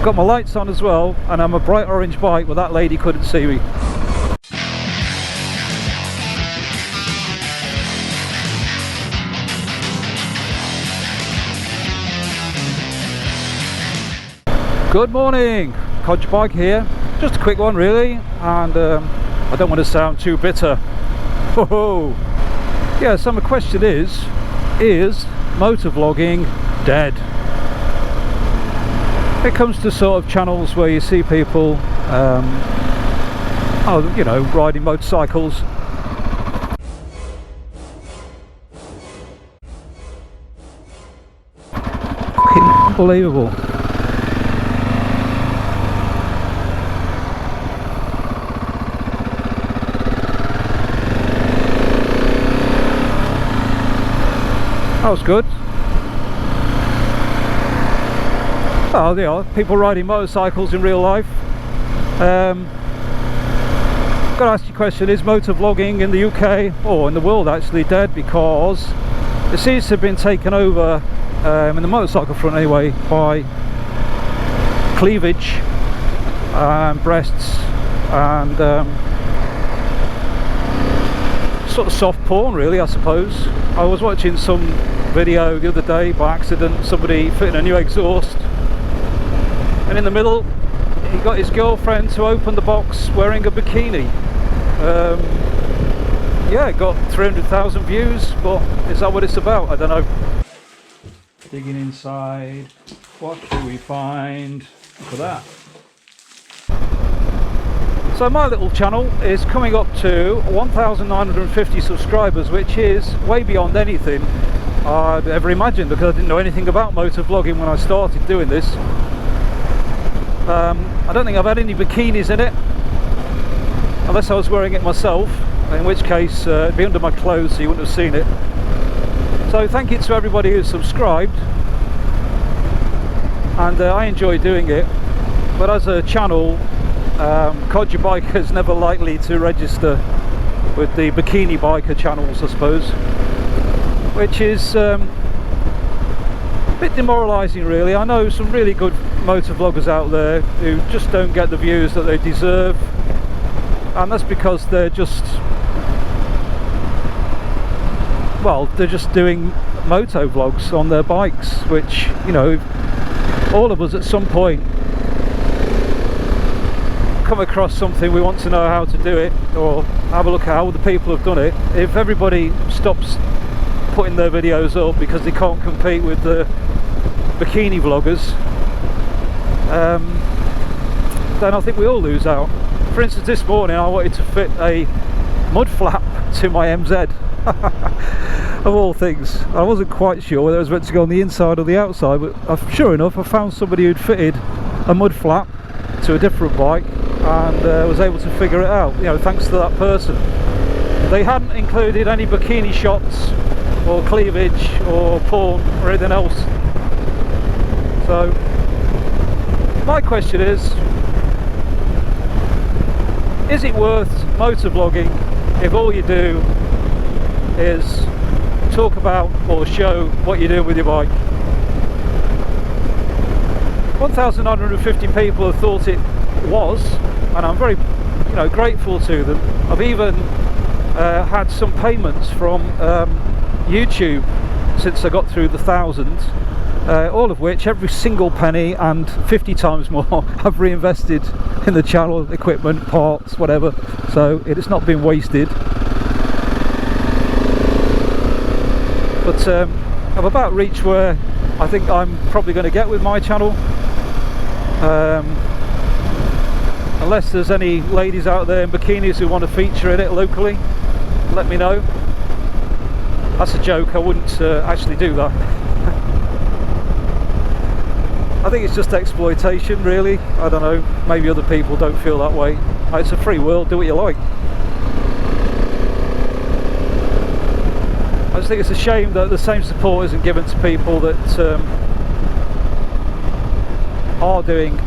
I've got my lights on as well, and I'm a bright orange bike, but that lady couldn't see me. Good morning, Codger Biker here. Just a quick one really, and I don't want to sound too bitter. Oh, yeah, so my question is motovlogging dead? It comes to sort of channels where you see people, you know, riding motorcycles. Fucking unbelievable. That was good. Oh, yeah, people riding motorcycles in real life. Got to ask you a question: is motovlogging in the UK or in the world actually dead? Because it seems to have been taken over in the motorcycle front anyway by Cleavage and breasts and sort of soft porn, really, I suppose. I was watching some video the other day by accident, somebody fitting a new exhaust, and in the middle he got his girlfriend to open the box wearing a bikini. Yeah, it got 300,000 views, but is that what it's about? I don't know. Digging inside, what do we find? Look at that. So my little channel is coming up to 1,950 subscribers, which is way beyond anything I'd ever imagined, because I didn't know anything about motovlogging when I started doing this. I don't think I've had any bikinis in it, unless I was wearing it myself, in which case it'd be under my clothes so you wouldn't have seen it. So thank you to everybody who's subscribed, and I enjoy doing it, but as a channel, Codger Biker is never likely to register with the bikini biker channels, I suppose, which is a bit demoralising really. I know some really good motovloggers out there who just don't get the views that they deserve, and that's because they're just, well, they're just doing motovlogs on their bikes, which, you know, all of us at some point come across something, we want to know how to do it, or have a look at how other people have done it. If everybody stops putting their videos up because they can't compete with the bikini vloggers, then I think we all lose out. For instance, this morning I wanted to fit a mud flap to my MZ of all things. I wasn't quite sure whether it was meant to go on the inside or the outside, but sure enough I found somebody who'd fitted a mud flap to a different bike, and was able to figure it out, you know, thanks to that person. They hadn't included any bikini shots or cleavage or porn or anything else. So my question is it worth motovlogging if all you do is talk about or show what you're doing with your bike? 1,950 people have thought it was, and I'm very, you know, grateful to them. I've even had some payments from YouTube since I got through the 1,000, all of which, every single penny and 50 times more, I've reinvested in the channel, equipment, parts, whatever, so it's not been wasted. But I've about reached where I think I'm probably going to get with my channel. Unless there's any ladies out there in bikinis who want to feature in it locally, let me know. That's a joke, I wouldn't actually do that. I think it's just exploitation really. I don't know, maybe other people don't feel that way. It's a free world, do what you like. I just think it's a shame that the same support isn't given to people that are doing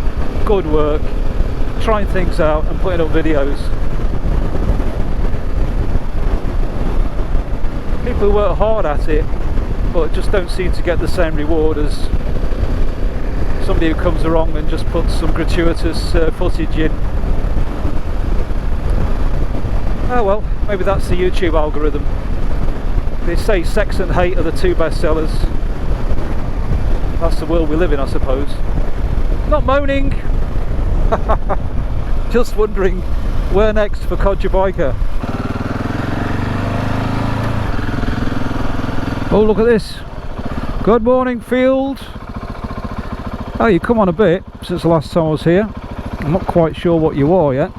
good work, trying things out and putting up videos. People who work hard at it but just don't seem to get the same reward as somebody who comes along and just puts some gratuitous footage in. Oh well, maybe that's the YouTube algorithm. They say sex and hate are the two best sellers. That's the world we live in, I suppose. Not moaning, just wondering where next for Codger Biker. Oh, look at this. Good morning, field. Oh, you come on a bit since the last time I was here. I'm not quite sure what you are yet,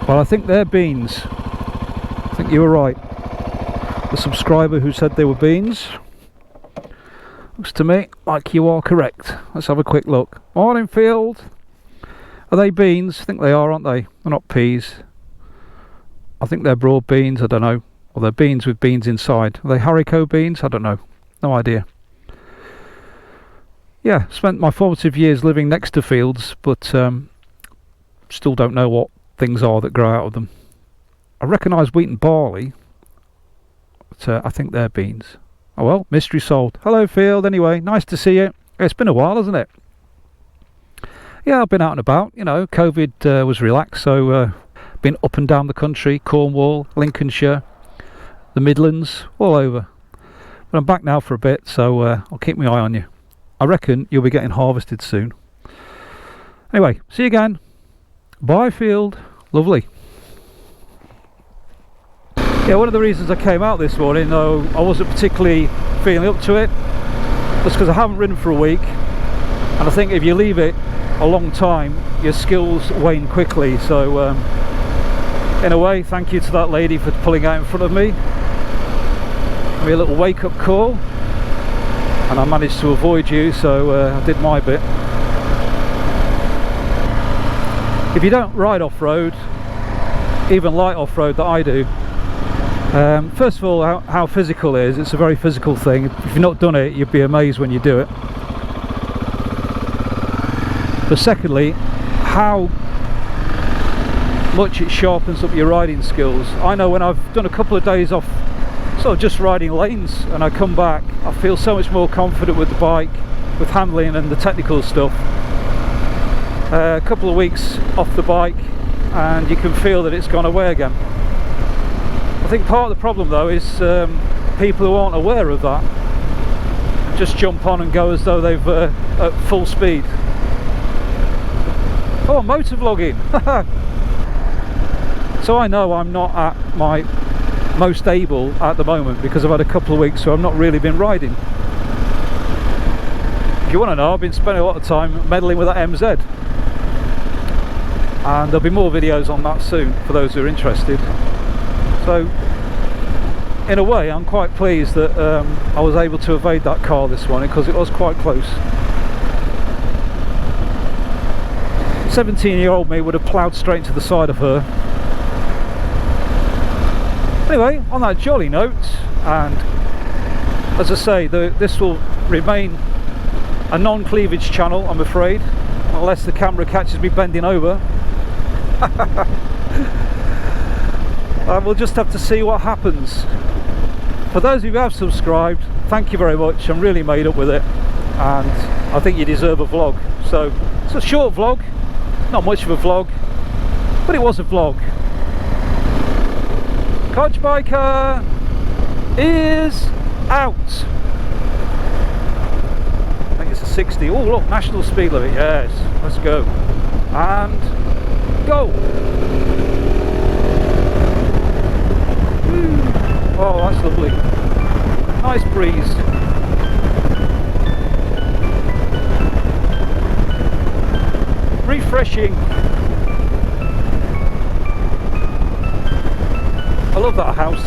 but I think they're beans. I think you were right. The subscriber who said they were beans, looks to me like you are correct. Let's have a quick look. Morning, field. Are they beans? I think they are, aren't they? They're not peas. I think they're broad beans, I don't know. Or they're beans with beans inside. Are they haricot beans? I don't know. No idea. Yeah, spent my formative years living next to fields, but still don't know what things are that grow out of them. I recognise wheat and barley, but I think they're beans. Oh well, mystery solved. Hello, field. Anyway, nice to see you. It's been a while, hasn't it? Yeah, I've been out and about. You know, COVID was relaxed, so been up and down the country, Cornwall, Lincolnshire, the Midlands, all over. But I'm back now for a bit, so I'll keep my eye on you. I reckon you'll be getting harvested soon. Anyway, see you again. Bye, field. Lovely. Yeah, one of the reasons I came out this morning, though I wasn't particularly feeling up to it, was because I haven't ridden for a week, and I think if you leave it a long time, your skills wane quickly. So in a way, thank you to that lady for pulling out in front of me. Give me a little wake-up call, and I managed to avoid you, so I did my bit. If you don't ride off-road, even light off-road that I do, first of all, how physical it is. It's a very physical thing. If you've not done it, you'd be amazed when you do it. But secondly, how much it sharpens up your riding skills. I know when I've done a couple of days off sort of just riding lanes and I come back, I feel so much more confident with the bike, with handling and the technical stuff. A couple of weeks off the bike and you can feel that it's gone away again. I think part of the problem though is people who aren't aware of that just jump on and go as though they've at full speed. Oh, motor vlogging. So I know I'm not at my most able at the moment because I've had a couple of weeks so I've not really been riding. If you want to know, I've been spending a lot of time meddling with that MZ, and there'll be more videos on that soon for those who are interested. So in a way I'm quite pleased that I was able to evade that car this morning, because it was quite close. 17-year-old me would have ploughed straight into the side of her. Anyway, on that jolly note, and as I say, this will remain a non-cleavage channel, I'm afraid, unless the camera catches me bending over. And we'll just have to see what happens. For those who have subscribed, thank you very much. I'm really made up with it, and I think you deserve a vlog. So it's a short vlog, not much of a vlog, but it was a vlog. Codger Biker is out. I think it's a 60. Oh look, national speed limit. Yes, let's go. And go. Oh, that's lovely. Nice breeze. Refreshing. I love that house.